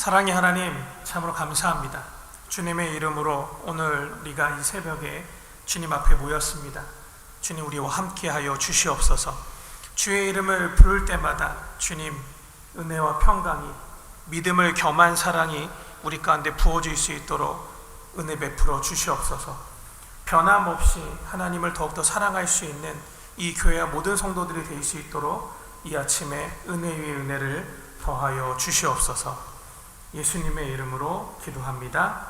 사랑의 하나님, 참으로 감사합니다. 주님의 이름으로 오늘 우리가 이 새벽에 주님 앞에 모였습니다. 주님, 우리와 함께하여 주시옵소서. 주의 이름을 부를 때마다 주님 은혜와 평강이, 믿음을 겸한 사랑이 우리 가운데 부어질 수 있도록 은혜 베풀어 주시옵소서. 변함없이 하나님을 더욱더 사랑할 수 있는 이 교회와 모든 성도들이 될 수 있도록 이 아침에 은혜 위에 은혜를 더하여 주시옵소서. 예수님의 이름으로 기도합니다.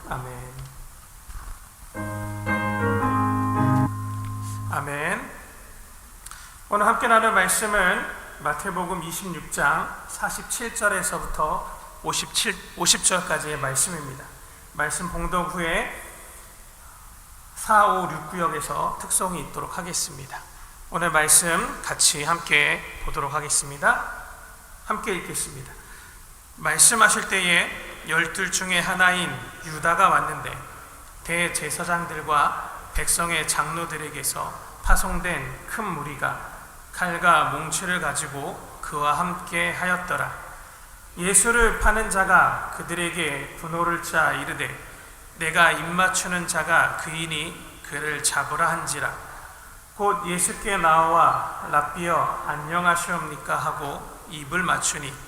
아멘. 아멘. 오늘 함께 나눌 말씀은 마태복음 26장 47절에서부터 50절까지의 말씀입니다. 말씀 봉독 후에 4, 5, 6 구역에서 특송이 있도록 하겠습니다. 오늘 말씀 같이 함께 보도록 하겠습니다. 함께 읽겠습니다. 말씀하실 때에 12 중에 하나인 유다가 왔는데 대제사장들과 백성의 장로들에게서 파송된 큰 무리가 칼과 몽치를 가지고 그와 함께 하였더라. 예수를 파는 자가 그들에게 분호를 짜 이르되 내가 입맞추는 자가 그이니 그를 잡으라 한지라. 곧 예수께 나와 랍비여 안녕하시옵니까 하고 입을 맞추니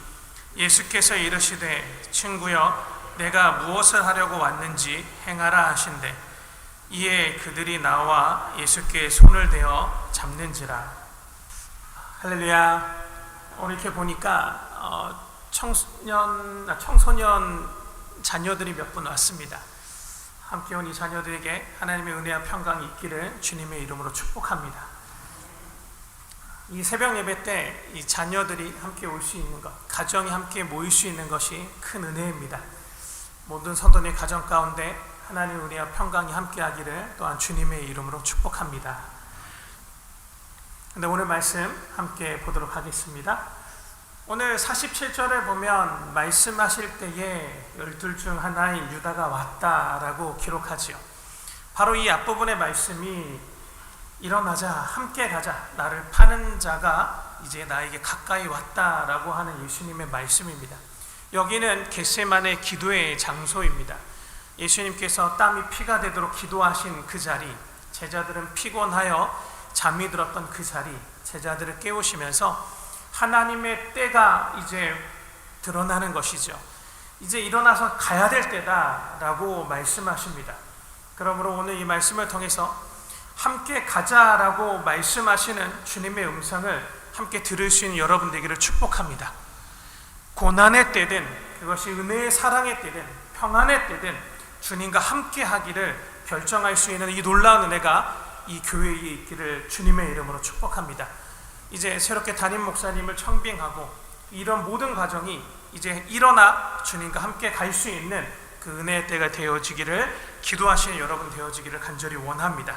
예수께서 이르시되 친구여 내가 무엇을 하려고 왔는지 행하라 하신대. 이에 그들이 나와 예수께 손을 대어 잡는지라. 할렐루야. 오늘 이렇게 보니까 청소년 자녀들이 몇 분 왔습니다. 함께 온 이 자녀들에게 하나님의 은혜와 평강이 있기를 주님의 이름으로 축복합니다. 이 새벽 예배 때 이 자녀들이 함께 올 수 있는 것, 가정이 함께 모일 수 있는 것이 큰 은혜입니다. 모든 성도의 가정 가운데 하나님의 은혜와 평강이 함께하기를 또한 주님의 이름으로 축복합니다. 근데 오늘 말씀 함께 보도록 하겠습니다. 오늘 47절에 보면 말씀하실 때에 12 중 하나인 유다가 왔다라고 기록하지요. 바로 이 앞부분의 말씀이 일어나자 함께 가자, 나를 파는 자가 이제 나에게 가까이 왔다라고 하는 예수님의 말씀입니다. 여기는 겟세마네 기도의 장소입니다. 예수님께서 땀이 피가 되도록 기도하신 그 자리, 제자들은 피곤하여 잠이 들었던 그 자리, 제자들을 깨우시면서 하나님의 때가 이제 드러나는 것이죠. 이제 일어나서 가야 될 때다라고 말씀하십니다. 그러므로 오늘 이 말씀을 통해서 함께 가자라고 말씀하시는 주님의 음성을 함께 들을 수 있는 여러분 되기를 축복합니다. 고난의 때든 그것이 은혜의 사랑의 때든 평안의 때든 주님과 함께 하기를 결정할 수 있는 이 놀라운 은혜가 이 교회에 있기를 주님의 이름으로 축복합니다. 이제 새롭게 담임 목사님을 청빙하고 이런 모든 과정이 이제 일어나 주님과 함께 갈 수 있는 그 은혜의 때가 되어지기를, 기도하시는 여러분 되어지기를 간절히 원합니다.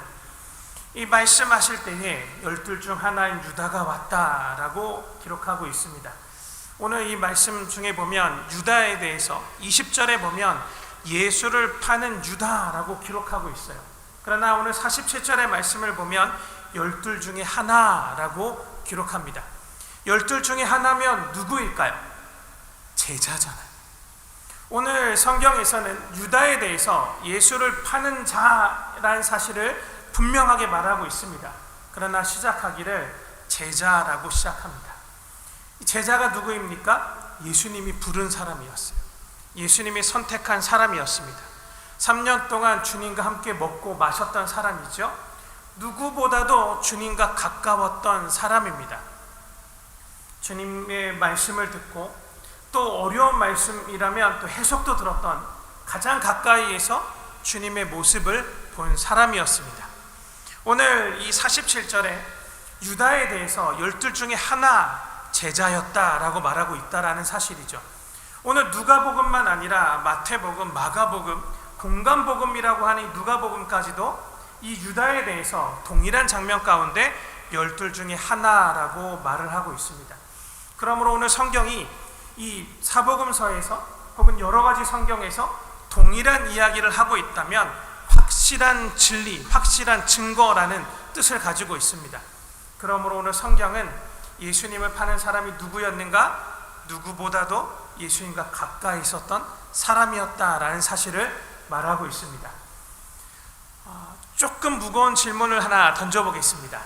이 말씀하실 때에 12 중 하나인 유다가 왔다라고 기록하고 있습니다. 오늘 이 말씀 중에 보면 유다에 대해서 20절에 보면 예수를 파는 유다라고 기록하고 있어요. 그러나 오늘 47절의 말씀을 보면 12 중에 하나라고 기록합니다. 12 중에 하나면 누구일까요? 제자잖아요. 오늘 성경에서는 유다에 대해서 예수를 파는 자라는 사실을 분명하게 말하고 있습니다. 그러나 시작하기를 제자라고 시작합니다. 이 제자가 누구입니까? 예수님이 부른 사람이었어요. 예수님이 선택한 사람이었습니다. 3년 동안 주님과 함께 먹고 마셨던 사람이죠. 누구보다도 주님과 가까웠던 사람입니다. 주님의 말씀을 듣고 또 어려운 말씀이라면 또 해석도 들었던 가장 가까이에서 주님의 모습을 본 사람이었습니다. 오늘 이 47절에 유다에 대해서 12 중에 하나 제자였다라고 말하고 있다라는 사실이죠. 오늘 누가복음만 아니라 마태복음, 마가복음, 공간복음이라고 하는 누가복음까지도 이 유다에 대해서 동일한 장면 가운데 12 중에 하나라고 말을 하고 있습니다. 그러므로 오늘 성경이 이 사복음서에서 혹은 여러 가지 성경에서 동일한 이야기를 하고 있다면 확실한 진리, 확실한 증거라는 뜻을 가지고 있습니다. 그러므로 오늘 성경은 예수님을 파는 사람이 누구였는가? 누구보다도 예수님과 가까이 있었던 사람이었다라는 사실을 말하고 있습니다. 조금 무거운 질문을 하나 던져보겠습니다.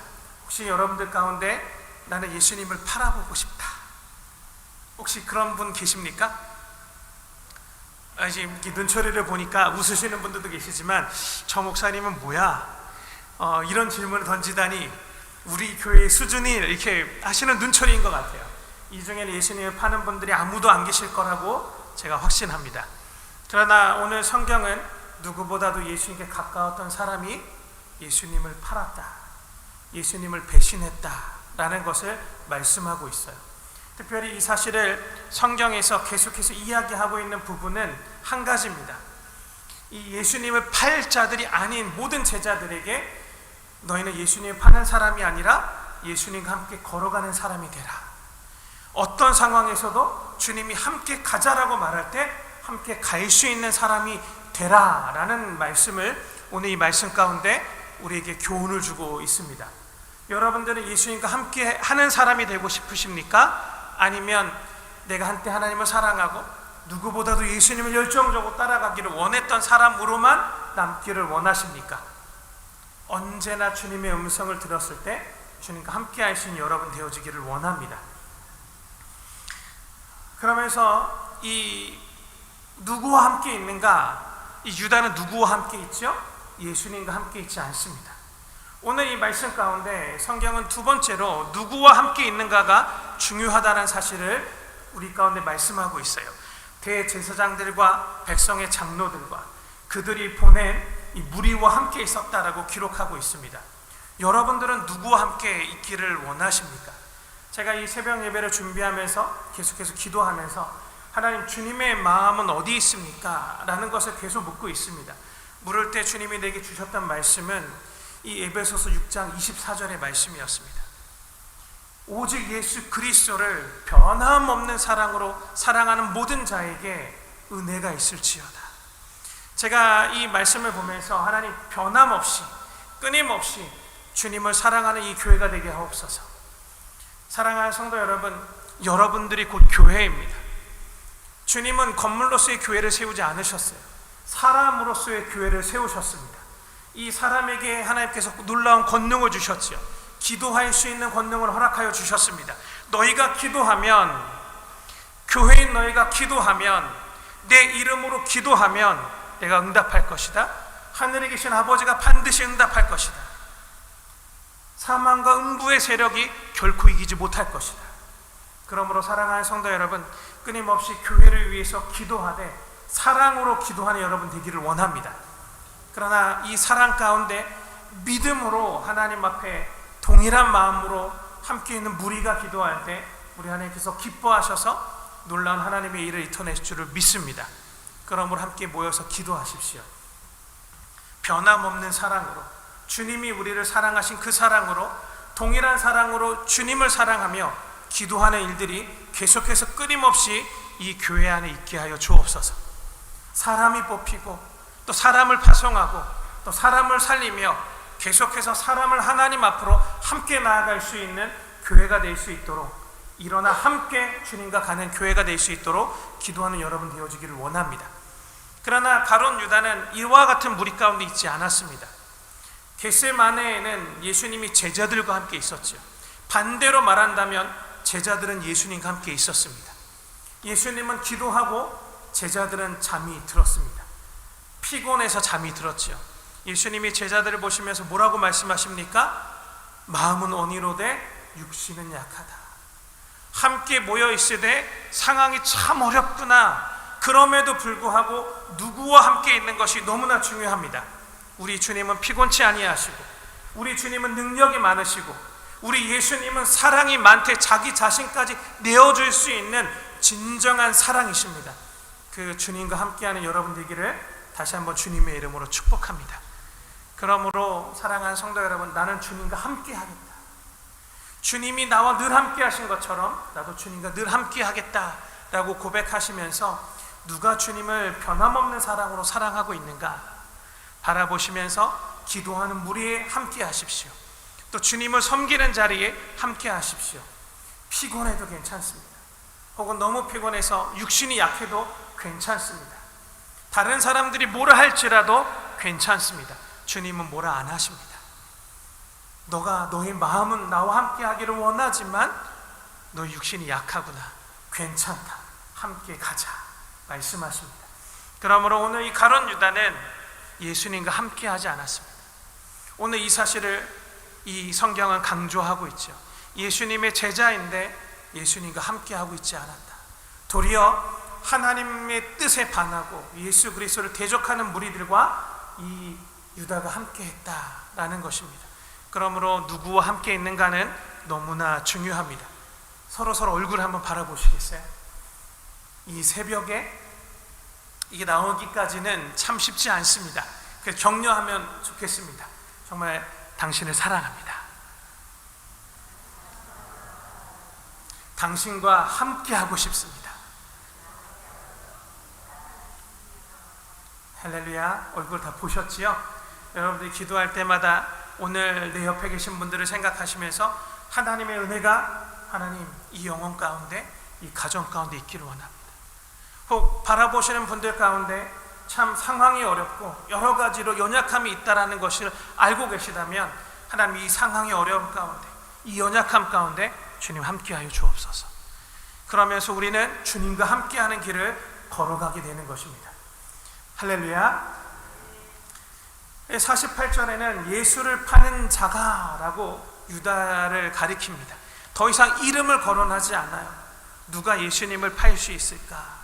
혹시 여러분들 가운데 나는 예수님을 팔아보고 싶다, 혹시 그런 분 계십니까? 지금 눈초리를 보니까 웃으시는 분들도 계시지만 저 목사님은 뭐야? 이런 질문을 던지다니 우리 교회의 수준이 이렇게 하시는 눈초리인 것 같아요. 이 중에는 예수님을 파는 분들이 아무도 안 계실 거라고 제가 확신합니다. 그러나 오늘 성경은 누구보다도 예수님께 가까웠던 사람이 예수님을 팔았다, 예수님을 배신했다라는 것을 말씀하고 있어요. 특별히 이 사실을 성경에서 계속해서 이야기하고 있는 부분은 한 가지입니다. 이 예수님을 팔 자들이 아닌 모든 제자들에게 너희는 예수님을 파는 사람이 아니라 예수님과 함께 걸어가는 사람이 되라. 어떤 상황에서도 주님이 함께 가자라고 말할 때 함께 갈 수 있는 사람이 되라 라는 말씀을 오늘 이 말씀 가운데 우리에게 교훈을 주고 있습니다. 여러분들은 예수님과 함께 하는 사람이 되고 싶으십니까? 아니면 내가 한때 하나님을 사랑하고 누구보다도 예수님을 열정적으로 따라가기를 원했던 사람으로만 남기를 원하십니까? 언제나 주님의 음성을 들었을 때 주님과 함께 할 수 있는 여러분 되어지기를 원합니다. 그러면서 이 누구와 함께 있는가? 이 유다는 누구와 함께 있죠? 예수님과 함께 있지 않습니다. 오늘 이 말씀 가운데 성경은 두 번째로 누구와 함께 있는가가 중요하다는 사실을 우리 가운데 말씀하고 있어요. 대제사장들과 백성의 장로들과 그들이 보낸 이 무리와 함께 있었다라고 기록하고 있습니다. 여러분들은 누구와 함께 있기를 원하십니까? 제가 이 새벽 예배를 준비하면서 계속해서 기도하면서 하나님, 주님의 마음은 어디 있습니까? 라는 것을 계속 묻고 있습니다. 물을 때 주님이 내게 주셨던 말씀은 이 에베소서 6장 24절의 말씀이었습니다. 오직 예수 그리스도를 변함없는 사랑으로 사랑하는 모든 자에게 은혜가 있을지어다. 제가 이 말씀을 보면서 하나님, 변함없이 끊임없이 주님을 사랑하는 이 교회가 되게 하옵소서. 사랑하는 성도 여러분, 여러분들이 곧 교회입니다. 주님은 건물로서의 교회를 세우지 않으셨어요. 사람으로서의 교회를 세우셨습니다. 이 사람에게 하나님께서 놀라운 권능을 주셨지요. 기도할 수 있는 권능을 허락하여 주셨습니다. 너희가 기도하면, 교회인 너희가 기도하면, 내 이름으로 기도하면 내가 응답할 것이다. 하늘에 계신 아버지가 반드시 응답할 것이다. 사망과 음부의 세력이 결코 이기지 못할 것이다. 그러므로 사랑하는 성도 여러분, 끊임없이 교회를 위해서 기도하되 사랑으로 기도하는 여러분 되기를 원합니다. 그러나 이 사랑 가운데 믿음으로 하나님 앞에 동일한 마음으로 함께 있는 무리가 기도할 때 우리 하나님께서 기뻐하셔서 놀라운 하나님의 일을 이뤄내실 줄을 믿습니다. 그러므로 함께 모여서 기도하십시오. 변함없는 사랑으로, 주님이 우리를 사랑하신 그 사랑으로, 동일한 사랑으로 주님을 사랑하며 기도하는 일들이 계속해서 끊임없이 이 교회 안에 있게 하여 주옵소서. 사람이 뽑히고 또 사람을 파송하고 또 사람을 살리며 계속해서 사람을 하나님 앞으로 함께 나아갈 수 있는 교회가 될 수 있도록, 일어나 함께 주님과 가는 교회가 될 수 있도록 기도하는 여러분 되어지기를 원합니다. 그러나 가룟 유다는 이와 같은 무리 가운데 있지 않았습니다. 겟세마네에는 예수님이 제자들과 함께 있었죠. 반대로 말한다면 제자들은 예수님과 함께 있었습니다. 예수님은 기도하고 제자들은 잠이 들었습니다. 피곤해서 잠이 들었지요. 예수님이 제자들을 보시면서 뭐라고 말씀하십니까? 마음은 온이로되 육신은 약하다. 함께 모여 있으되 상황이 참 어렵구나. 그럼에도 불구하고 누구와 함께 있는 것이 너무나 중요합니다. 우리 주님은 피곤치 아니하시고, 우리 주님은 능력이 많으시고, 우리 예수님은 사랑이 많되 자기 자신까지 내어줄 수 있는 진정한 사랑이십니다. 그 주님과 함께하는 여러분 되기를 다시 한번 주님의 이름으로 축복합니다. 그러므로 사랑하는 성도 여러분, 나는 주님과 함께하겠다. 주님이 나와 늘 함께 하신 것처럼 나도 주님과 늘 함께 하겠다라고 고백하시면서 누가 주님을 변함없는 사랑으로 사랑하고 있는가 바라보시면서 기도하는 무리에 함께 하십시오. 또 주님을 섬기는 자리에 함께 하십시오. 피곤해도 괜찮습니다. 혹은 너무 피곤해서 육신이 약해도 괜찮습니다. 다른 사람들이 뭐라 할지라도 괜찮습니다. 주님은 뭐라 안 하십니다. 너의 마음은 나와 함께 하기를 원하지만 너 육신이 약하구나, 괜찮다, 함께 가자 말씀하십니다. 그러므로 오늘 이 가룟 유다는 예수님과 함께 하지 않았습니다. 오늘 이 사실을 이 성경은 강조하고 있죠. 예수님의 제자인데 예수님과 함께 하고 있지 않았다. 도리어 하나님의 뜻에 반하고 예수 그리스도를 대적하는 무리들과 이 유다가 함께 했다라는 것입니다. 그러므로 누구와 함께 있는가는 너무나 중요합니다. 서로 얼굴 한번 바라보시겠어요? 이 새벽에 이게 나오기까지는 참 쉽지 않습니다. 그래서 격려하면 좋겠습니다. 정말 당신을 사랑합니다. 당신과 함께 하고 싶습니다. 할렐루야. 얼굴 다 보셨지요? 여러분들이 기도할 때마다 오늘 내 옆에 계신 분들을 생각하시면서 하나님의 은혜가 하나님 이 영혼 가운데, 이 가정 가운데 있기를 원합니다. 혹 바라보시는 분들 가운데 참 상황이 어렵고 여러 가지로 연약함이 있다는 것을 알고 계시다면 하나님 이 상황의 어려움 가운데, 이 연약함 가운데 주님 함께하여 주옵소서. 그러면서 우리는 주님과 함께하는 길을 걸어가게 되는 것입니다. 할렐루야. 48절에는 예수를 파는 자가라고 유다를 가리킵니다. 더 이상 이름을 거론하지 않아요. 누가 예수님을 팔 수 있을까?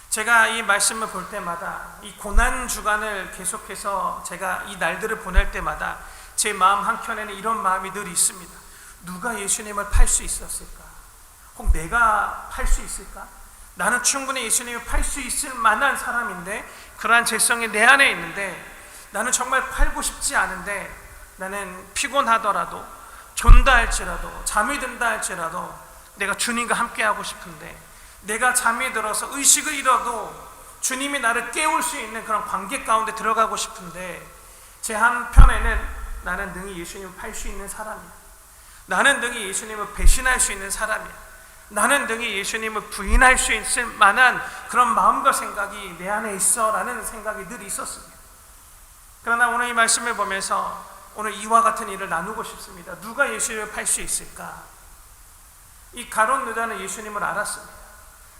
제가 이 말씀을 볼 때마다 이 고난 주간을 계속해서 제가 이 날들을 보낼 때마다 제 마음 한켠에는 이런 마음이 늘 있습니다. 누가 예수님을 팔 수 있었을까? 혹 내가 팔 수 있을까? 나는 충분히 예수님을 팔 수 있을 만한 사람인데, 그러한 재성이 내 안에 있는데 나는 정말 팔고 싶지 않은데, 나는 피곤하더라도 존다 할지라도 잠이 든다 할지라도 내가 주님과 함께 하고 싶은데, 내가 잠이 들어서 의식을 잃어도 주님이 나를 깨울 수 있는 그런 관계 가운데 들어가고 싶은데, 제 한편에는 나는 능히 예수님을 팔 수 있는 사람이야. 나는 능히 예수님을 배신할 수 있는 사람이야. 나는 능히 예수님을 부인할 수 있을 만한 그런 마음과 생각이 내 안에 있어 라는 생각이 늘 있었습니다. 그러나 오늘 이 말씀을 보면서 오늘 이와 같은 일을 나누고 싶습니다. 누가 예수님을 팔 수 있을까? 이 가룟 유다는 예수님을 알았습니다.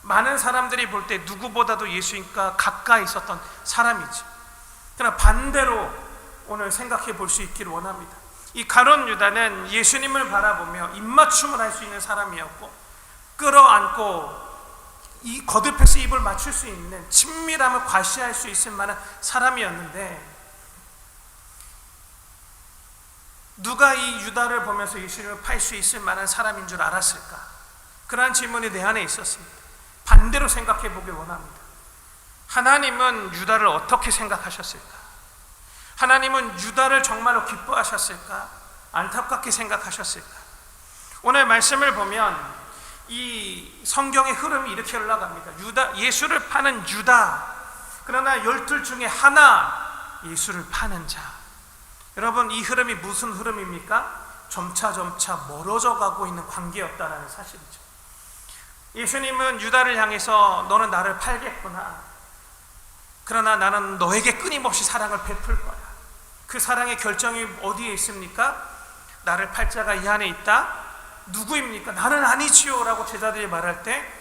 많은 사람들이 볼 때 누구보다도 예수님과 가까이 있었던 사람이지. 그러나 반대로 오늘 생각해 볼 수 있기를 원합니다. 이 가룟 유다는 예수님을 바라보며 입맞춤을 할 수 있는 사람이었고, 끌어안고 이 거듭해서 입을 맞출 수 있는 친밀함을 과시할 수 있을 만한 사람이었는데, 누가 이 유다를 보면서 예수님을 팔 수 있을 만한 사람인 줄 알았을까? 그러한 질문이 내 안에 있었습니다. 반대로 생각해 보길 원합니다. 하나님은 유다를 어떻게 생각하셨을까? 하나님은 유다를 정말로 기뻐하셨을까? 안타깝게 생각하셨을까? 오늘 말씀을 보면 이 성경의 흐름이 이렇게 올라갑니다. 예수를 파는 유다, 그러나 12 중에 하나, 예수를 파는 자. 여러분, 이 흐름이 무슨 흐름입니까? 점차 멀어져 가고 있는 관계였다는 사실이죠. 예수님은 유다를 향해서 너는 나를 팔겠구나. 그러나 나는 너에게 끊임없이 사랑을 베풀 거야. 그 사랑의 결정이 어디에 있습니까? 나를 팔 자가 이 안에 있다? 누구입니까? 나는 아니지요 라고 제자들이 말할 때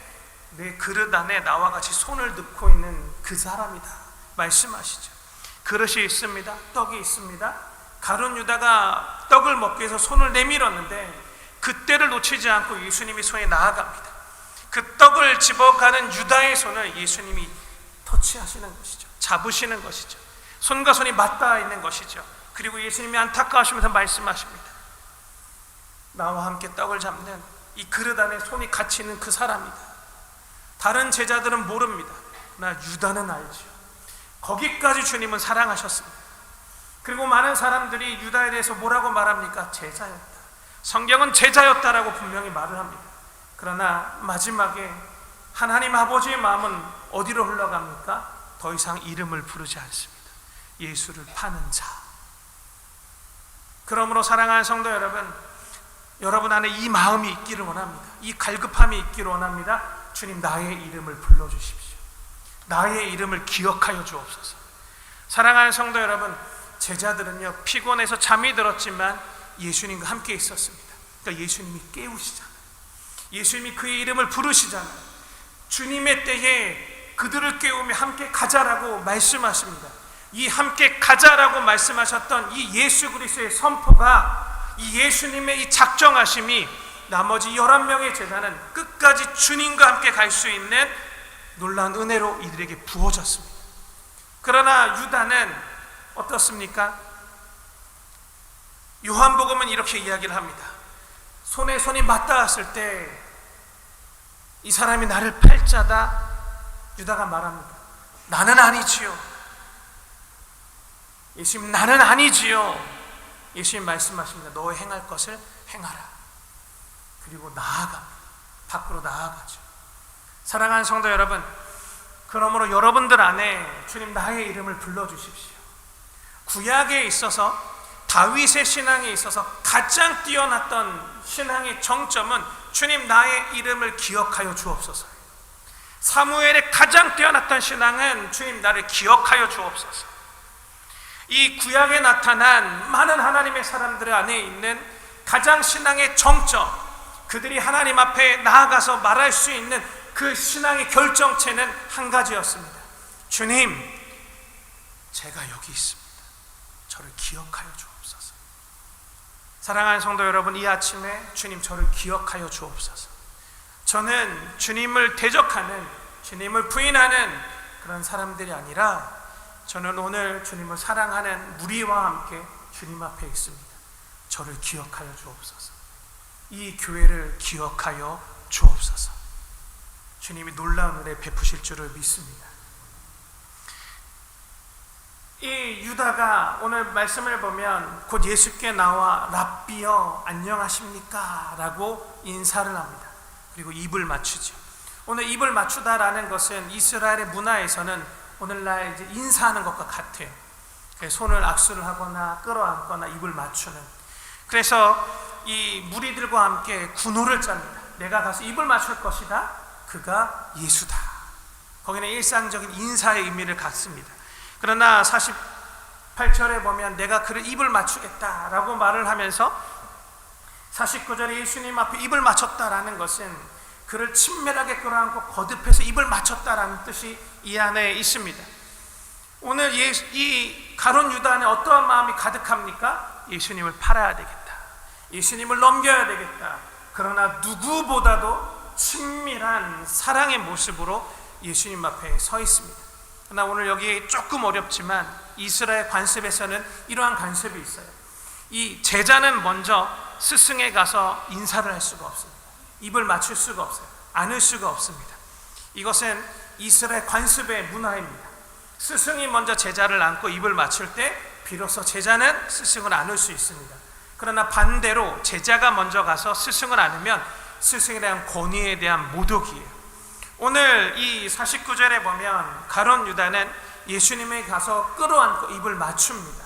내 그릇 안에 나와 같이 손을 넣고 있는 그 사람이다 말씀하시죠. 그릇이 있습니다. 떡이 있습니다. 가룟 유다가 떡을 먹기 위해서 손을 내밀었는데 그때를 놓치지 않고 예수님이 손에 나아갑니다. 그 떡을 집어가는 유다의 손을 예수님이 터치하시는 것이죠. 잡으시는 것이죠. 손과 손이 맞닿아 있는 것이죠. 그리고 예수님이 안타까워하시면서 말씀하십니다. 나와 함께 떡을 잡는 이 그릇 안에 손이 같이 있는 그 사람이다. 다른 제자들은 모릅니다. 나 유다는 알죠. 거기까지 주님은 사랑하셨습니다. 그리고 많은 사람들이 유다에 대해서 뭐라고 말합니까? 제자였다. 성경은 제자였다라고 분명히 말을 합니다. 그러나 마지막에 하나님 아버지의 마음은 어디로 흘러갑니까? 더 이상 이름을 부르지 않습니다. 예수를 파는 자. 그러므로 사랑하는 성도 여러분, 여러분 안에 이 마음이 있기를 원합니다. 이 갈급함이 있기를 원합니다. 주님 나의 이름을 불러주십시오. 나의 이름을 기억하여 주옵소서. 사랑하는 성도 여러분, 제자들은요 피곤해서 잠이 들었지만 예수님과 함께 있었습니다. 그러니까 예수님이 깨우시잖아요. 예수님이 그의 이름을 부르시잖아요. 주님의 때에 그들을 깨우며 함께 가자라고 말씀하십니다. 이 함께 가자라고 말씀하셨던 이 예수 그리스도의 선포가, 이 예수님의 이 작정하심이 나머지 11명의 제자는 끝까지 주님과 함께 갈 수 있는 놀라운 은혜로 이들에게 부어졌습니다. 그러나 유다는 어떻습니까? 요한복음은 이렇게 이야기를 합니다. 손에 손이 맞닿았을 때 이 사람이 나를 팔 자다. 유다가 말합니다. 나는 아니지요. 예수님, 나는 아니지요. 예수님 말씀하십니다. 너 행할 것을 행하라. 그리고 나아갑니다. 밖으로 나아가죠. 사랑하는 성도 여러분, 그러므로 여러분들 안에 주님 나의 이름을 불러주십시오. 구약에 있어서 다윗의 신앙에 있어서 가장 뛰어났던 신앙의 정점은 주님 나의 이름을 기억하여 주옵소서. 사무엘의 가장 뛰어났던 신앙은 주님 나를 기억하여 주옵소서. 이 구약에 나타난 많은 하나님의 사람들 안에 있는 가장 신앙의 정점, 그들이 하나님 앞에 나아가서 말할 수 있는 그 신앙의 결정체는 한 가지였습니다. 주님, 제가 여기 있습니다. 저를 기억하여 주옵소서. 사랑하는 성도 여러분, 이 아침에 주님 저를 기억하여 주옵소서. 저는 주님을 대적하는, 주님을 부인하는 그런 사람들이 아니라 저는 오늘 주님을 사랑하는 무리와 함께 주님 앞에 있습니다. 저를 기억하여 주옵소서. 이 교회를 기억하여 주옵소서. 주님이 놀라운 은혜 베푸실 줄을 믿습니다. 이 유다가 오늘 말씀을 보면 곧 예수께 나와 랍비여 안녕하십니까? 라고 인사를 합니다. 그리고 입을 맞추죠. 오늘 입을 맞추다라는 것은 이스라엘의 문화에서는 오늘날 이제 인사하는 것과 같아요. 손을 악수를 하거나 끌어안거나 입을 맞추는. 그래서 이 무리들과 함께 군호를 짭니다. 내가 가서 입을 맞출 것이다. 그가 예수다. 거기는 일상적인 인사의 의미를 갖습니다. 그러나 48절에 보면 내가 그를 입을 맞추겠다라고 말을 하면서 49절에 예수님 앞에 입을 맞췄다라는 것은 그를 친밀하게 끌어안고 거듭해서 입을 맞췄다라는 뜻이 이 안에 있습니다. 오늘 이 가룟 유다 안에 어떠한 마음이 가득합니까? 예수님을 팔아야 되겠다. 예수님을 넘겨야 되겠다. 그러나 누구보다도 친밀한 사랑의 모습으로 예수님 앞에 서 있습니다. 그러나 오늘 여기 조금 어렵지만 이스라엘 관습에서는 이러한 관습이 있어요. 이 제자는 먼저 스승에 가서 인사를 할 수가 없습니다. 입을 맞출 수가 없어요. 안을 수가 없습니다. 이것은 이스라엘 관습의 문화입니다. 스승이 먼저 제자를 안고 입을 맞출 때 비로소 제자는 스승을 안을 수 있습니다. 그러나 반대로 제자가 먼저 가서 스승을 안으면 스승에 대한 권위에 대한 모독이에요. 오늘 이 49절에 보면 가룟 유다는 예수님에 가서 끌어안고 입을 맞춥니다.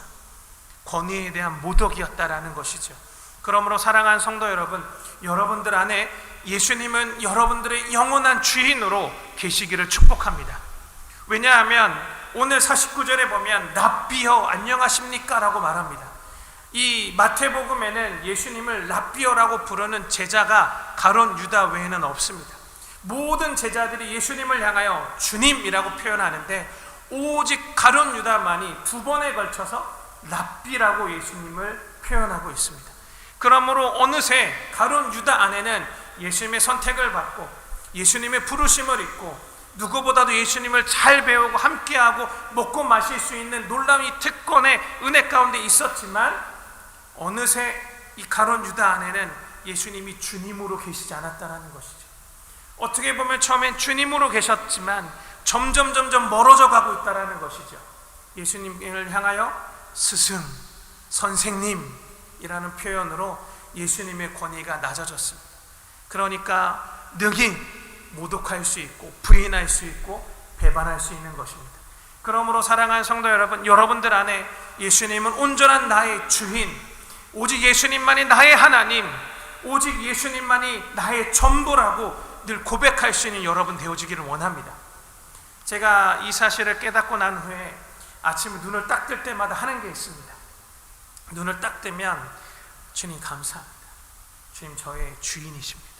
권위에 대한 모독이었다라는 것이죠. 그러므로 사랑하는 성도 여러분, 여러분들 안에 예수님은 여러분들의 영원한 주인으로 계시기를 축복합니다. 왜냐하면 오늘 49절에 보면 랍비여 안녕하십니까? 라고 말합니다. 이 마태복음에는 예수님을 랍비여라고 부르는 제자가 가룟 유다 외에는 없습니다. 모든 제자들이 예수님을 향하여 주님이라고 표현하는데 오직 가룟 유다만이 2번에 걸쳐서 랍비라고 예수님을 표현하고 있습니다. 그러므로 어느새 가룟 유다 안에는 예수님의 선택을 받고 예수님의 부르심을 입고 누구보다도 예수님을 잘 배우고 함께하고 먹고 마실 수 있는 놀라운 이 특권의 은혜 가운데 있었지만 어느새 이 가룟 유다 안에는 예수님이 주님으로 계시지 않았다는 것이죠. 어떻게 보면 처음엔 주님으로 계셨지만 점점 멀어져 가고 있다는 것이죠. 예수님을 향하여 스승, 선생님이라는 표현으로 예수님의 권위가 낮아졌습니다. 그러니까 능히 모독할 수 있고 부인할 수 있고 배반할 수 있는 것입니다. 그러므로 사랑하는 성도 여러분, 여러분들 안에 예수님은 온전한 나의 주인, 오직 예수님만이 나의 하나님, 오직 예수님만이 나의 전부라고 늘 고백할 수 있는 여러분 되어지기를 원합니다. 제가 이 사실을 깨닫고 난 후에 아침에 눈을 딱 뜰 때마다 하는 게 있습니다. 눈을 딱 뜨면 주님 감사합니다. 주님 저의 주인이십니다.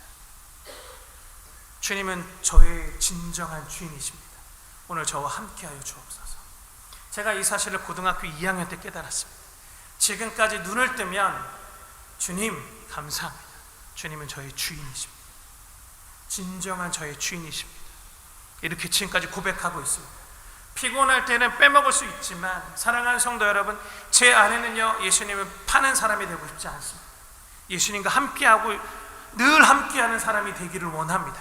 주님은 저의 진정한 주인이십니다. 오늘 저와 함께하여 주옵소서. 제가 이 사실을 고등학교 2학년 때 깨달았습니다. 지금까지 눈을 뜨면 주님 감사합니다. 주님은 저의 주인이십니다. 진정한 저의 주인이십니다. 이렇게 지금까지 고백하고 있습니다. 피곤할 때는 빼먹을 수 있지만 사랑하는 성도 여러분, 제 안에는요 예수님을 파는 사람이 되고 싶지 않습니다. 예수님과 함께하고 늘 함께하는 사람이 되기를 원합니다.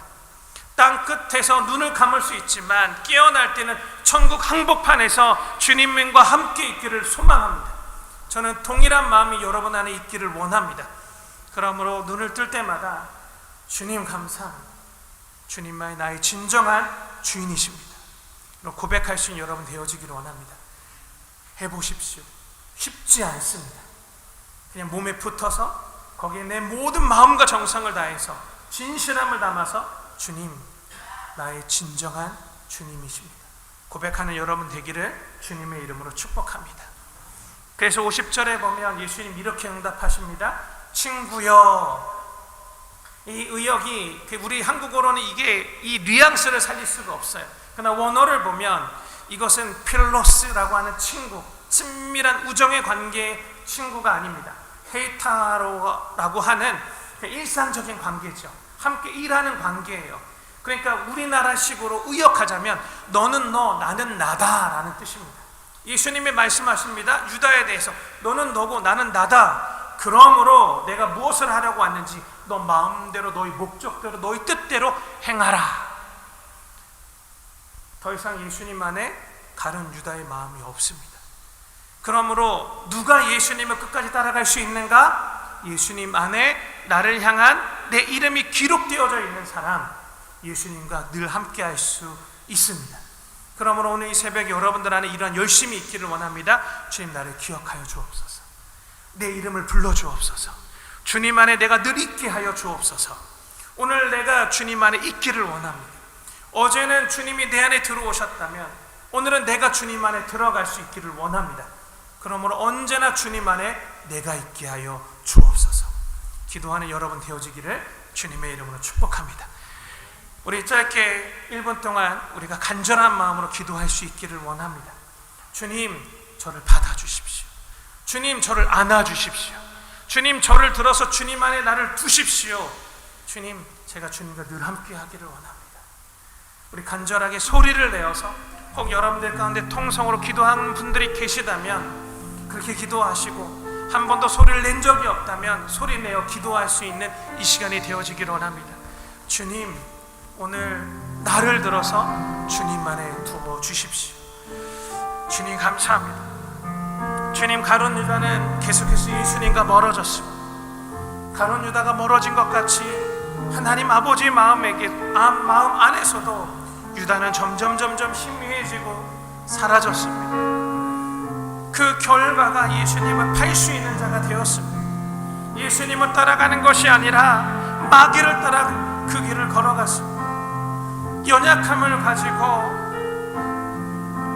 땅 끝에서 눈을 감을 수 있지만 깨어날 때는 천국 한복판에서 주님과 함께 있기를 소망합니다. 저는 동일한 마음이 여러분 안에 있기를 원합니다. 그러므로 눈을 뜰 때마다 주님 감사합니다. 주님만이 나의 진정한 주인이십니다. 고백할 수 있는 여러분 되어지기를 원합니다. 해보십시오. 쉽지 않습니다. 그냥 몸에 붙어서 거기에 내 모든 마음과 정성을 다해서 진실함을 담아서 주님, 나의 진정한 주님이십니다. 고백하는 여러분 되기를 주님의 이름으로 축복합니다. 그래서 50절에 보면 예수님 이렇게 응답하십니다. 친구여. 이 의역이 우리 한국어로는 이게 이 뉘앙스를 살릴 수가 없어요. 그러나 원어를 보면 이것은 필로스라고 하는 친구, 친밀한 우정의 관계의 친구가 아닙니다. 헤이타로라고 하는 일상적인 관계죠. 함께 일하는 관계예요. 그러니까 우리나라식으로 의역하자면 너는 너, 나는 나다라는 뜻입니다. 예수님이 말씀하십니다. 유다에 대해서 너는 너고 나는 나다. 그러므로 내가 무엇을 하려고 왔는지 너 마음대로, 너희 목적대로, 너희 뜻대로 행하라. 더 이상 예수님 안에 다른 유다의 마음이 없습니다. 그러므로 누가 예수님을 끝까지 따라갈 수 있는가? 예수님 안에 나를 향한 내 이름이 기록되어져 있는 사람, 예수님과 늘 함께 할 수 있습니다. 그러므로 오늘 이 새벽에 여러분들 안에 이러한 열심이 있기를 원합니다. 주님 나를 기억하여 주옵소서. 내 이름을 불러주옵소서. 주님 안에 내가 늘 있게 하여 주옵소서. 오늘 내가 주님 안에 있기를 원합니다. 어제는 주님이 내 안에 들어오셨다면 오늘은 내가 주님 안에 들어갈 수 있기를 원합니다. 그러므로 언제나 주님 안에 내가 있게 하여 주옵소서. 기도하는 여러분 되어지기를 주님의 이름으로 축복합니다. 우리 짧게 1분 동안 우리가 간절한 마음으로 기도할 수 있기를 원합니다. 주님, 저를 받아주십시오. 주님, 저를 안아주십시오. 주님, 저를 들어서 주님 안에 나를 두십시오. 주님, 제가 주님과 늘 함께 하기를 원합니다. 우리 간절하게 소리를 내어서 혹 여러분들 가운데 통성으로 기도하는 분들이 계시다면 그렇게 기도하시고 한 번도 소리를 낸 적이 없다면 소리 내어 기도할 수 있는 이 시간이 되어지기를 원합니다. 주님, 오늘 나를 들어서 주님만에 두어 주십시오. 주님 감사합니다. 주님, 가룟 유다는 계속해서 예수님과 멀어졌습니다. 가룟 유다가 멀어진 것 같이 하나님 아버지의 마음 안에서도 유다는 점점 희미해지고 사라졌습니다. 그 결과가 예수님을 팔 수 있는 자가 되었습니다. 예수님을 따라가는 것이 아니라 마귀를 따라 그 길을 걸어갔습니다. 연약함을 가지고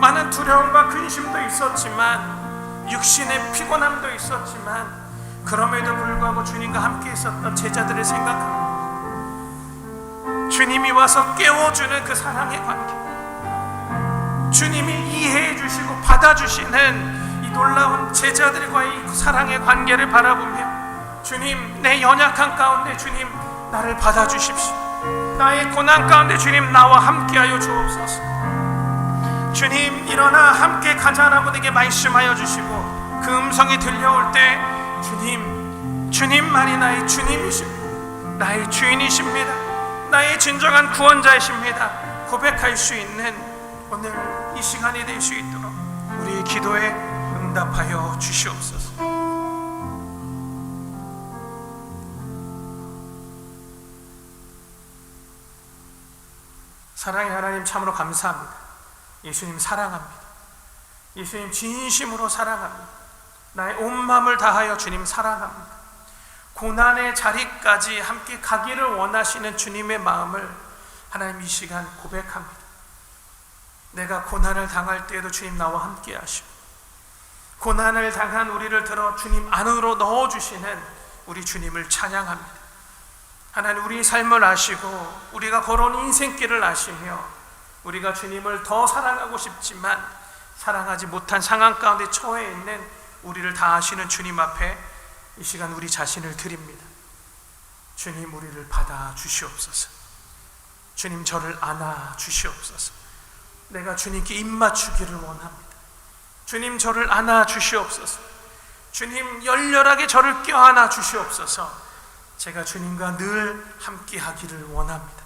많은 두려움과 근심도 있었지만 육신의 피곤함도 있었지만 그럼에도 불구하고 주님과 함께 있었던 제자들을 생각합니다. 주님이 와서 깨워주는 그 사랑의 관계, 주님이 이해해 주시고 받아주시는 이 놀라운 제자들과의 이 사랑의 관계를 바라보며 주님, 내 연약한 가운데 주님 나를 받아주십시오. 나의 고난 가운데 주님 나와 함께하여 주옵소서. 주님, 일어나 함께 가자라고 내게 말씀하여 주시고 그 음성이 들려올 때 주님만이 나의 주님이십니다. 나의 주인이십니다. 나의 진정한 구원자이십니다. 고백할 수 있는 오늘 이 시간이 될 수 있도록 우리의 기도에 응답하여 주시옵소서. 사랑의 하나님, 참으로 감사합니다. 예수님 사랑합니다. 예수님 진심으로 사랑합니다. 나의 온 마음을 다하여 주님 사랑합니다. 고난의 자리까지 함께 가기를 원하시는 주님의 마음을 하나님 이 시간 고백합니다. 내가 고난을 당할 때에도 주님 나와 함께 하시고, 고난을 당한 우리를 들어 주님 안으로 넣어주시는 우리 주님을 찬양합니다. 하나님, 우리 삶을 아시고 우리가 걸어온 인생길을 아시며 우리가 주님을 더 사랑하고 싶지만 사랑하지 못한 상황 가운데 처해 있는 우리를 다 아시는 주님 앞에 이 시간 우리 자신을 드립니다. 주님, 우리를 받아 주시옵소서. 주님, 저를 안아 주시옵소서. 내가 주님께 입맞추기를 원합니다. 주님, 저를 안아 주시옵소서. 주님, 열렬하게 저를 껴안아 주시옵소서. 제가 주님과 늘 함께 하기를 원합니다.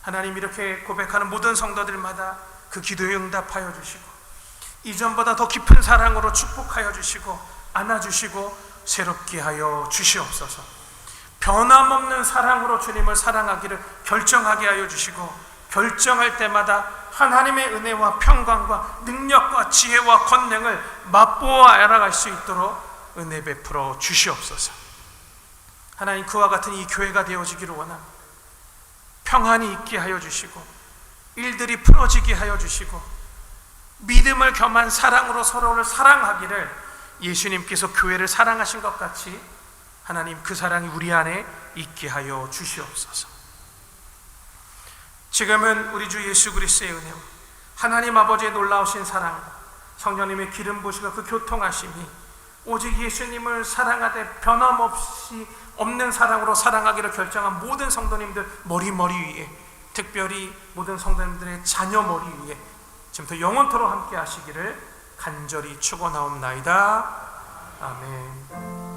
하나님, 이렇게 고백하는 모든 성도들마다 그 기도에 응답하여 주시고 이전보다 더 깊은 사랑으로 축복하여 주시고 안아주시고 새롭게 하여 주시옵소서. 변함없는 사랑으로 주님을 사랑하기를 결정하게 하여 주시고 결정할 때마다 하나님의 은혜와 평강과 능력과 지혜와 권능을 맛보아 알아갈 수 있도록 은혜 베풀어 주시옵소서. 하나님, 그와 같은 이 교회가 되어지기를 원합니다. 평안이 있게 하여 주시고 일들이 풀어지게 하여 주시고 믿음을 겸한 사랑으로 서로를 사랑하기를 예수님께서 교회를 사랑하신 것 같이 하나님, 그 사랑이 우리 안에 있게 하여 주시옵소서. 지금은 우리 주 예수 그리스도의 은혜와 하나님 아버지의 놀라우신 사랑과 성령님의 기름 부으시고 그 교통하심이 오직 예수님을 사랑하되 변함없이 없는 사랑으로 사랑하기를 결정한 모든 성도님들 머리 위에, 특별히 모든 성도님들의 자녀 머리 위에 지금부터 영원토록 함께 하시기를 간절히 축원하옵나이다. 아멘.